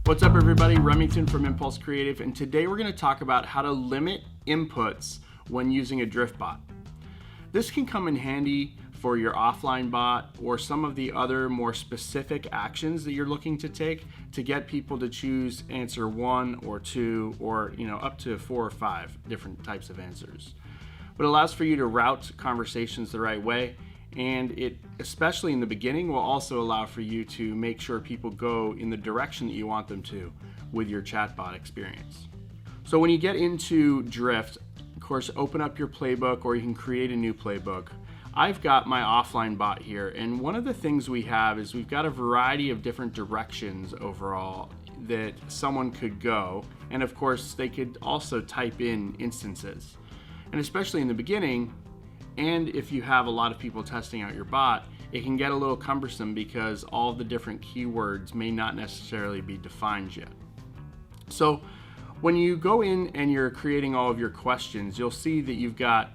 What's up, everybody? Remington from Impulse Creative, and today we're going to talk about how to limit inputs when using a drift bot. This can come in handy for your offline bot or some of the other more specific actions that you're looking to take to get people to choose answer 1 or 2 or up to 4 or 5 different types of answers. But it allows for you to route conversations the right way, and it, especially in the beginning, will also allow for you to make sure people go in the direction that you want them to with your chatbot experience. So when you get into Drift, of course, open up your playbook or you can create a new playbook. I've got my offline bot here, and one of the things we have is we've got a variety of different directions overall that someone could go, and of course they could also type in instances. And especially in the beginning, and if you have a lot of people testing out your bot, it can get a little cumbersome because all the different keywords may not necessarily be defined yet. So when you go in and you're creating all of your questions, you'll see that you've got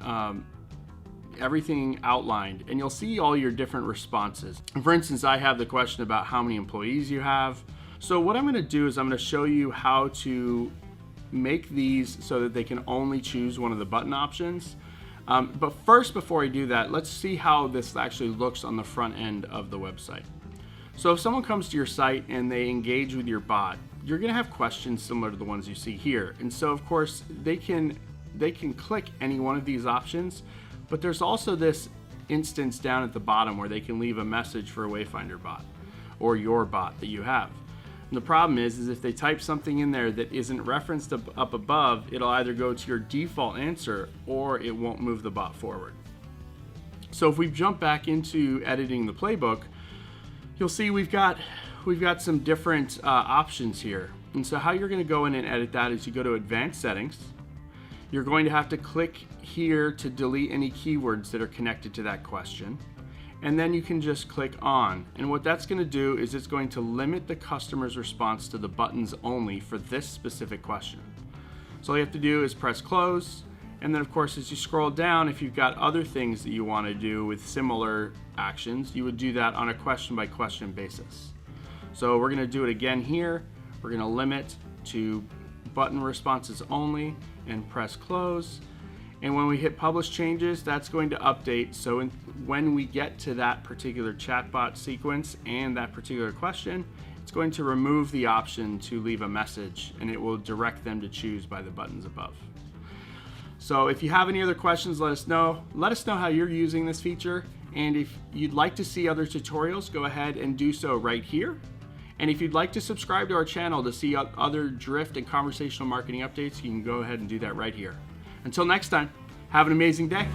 everything outlined, and you'll see all your different responses. And for instance, I have the question about how many employees you have. So what I'm going to do is I'm going to show you how to make these so that they can only choose one of the button options. But first, before I do that, let's see how this actually looks on the front end of the website. So if someone comes to your site and they engage with your bot, you're going to have questions similar to the ones you see here. And so of course they can click any one of these options, but there's also this instance down at the bottom where they can leave a message for a Wayfinder bot or your bot that you have. And the problem is if they type something in there that isn't referenced up above, it'll either go to your default answer or it won't move the bot forward. So if we jump back into editing the playbook, you'll see we've got some different options here. And so how you're going to go in and edit that is you go to Advanced Settings. You're going to have to click here to delete any keywords that are connected to that question. And then you can just click on. And what that's going to do is it's going to limit the customer's response to the buttons only for this specific question. So all you have to do is press close. And then of course, as you scroll down, if you've got other things that you want to do with similar actions, you would do that on a question by question basis. So we're going to do it again here. We're going to limit to button responses only and press close. And when we hit publish changes, that's going to update. So when we get to that particular chatbot sequence and that particular question, it's going to remove the option to leave a message, and it will direct them to choose by the buttons above. So if you have any other questions, let us know. Let us know how you're using this feature. And if you'd like to see other tutorials, go ahead and do so right here. And if you'd like to subscribe to our channel to see other Drift and conversational marketing updates, you can go ahead and do that right here. Until next time, have an amazing day.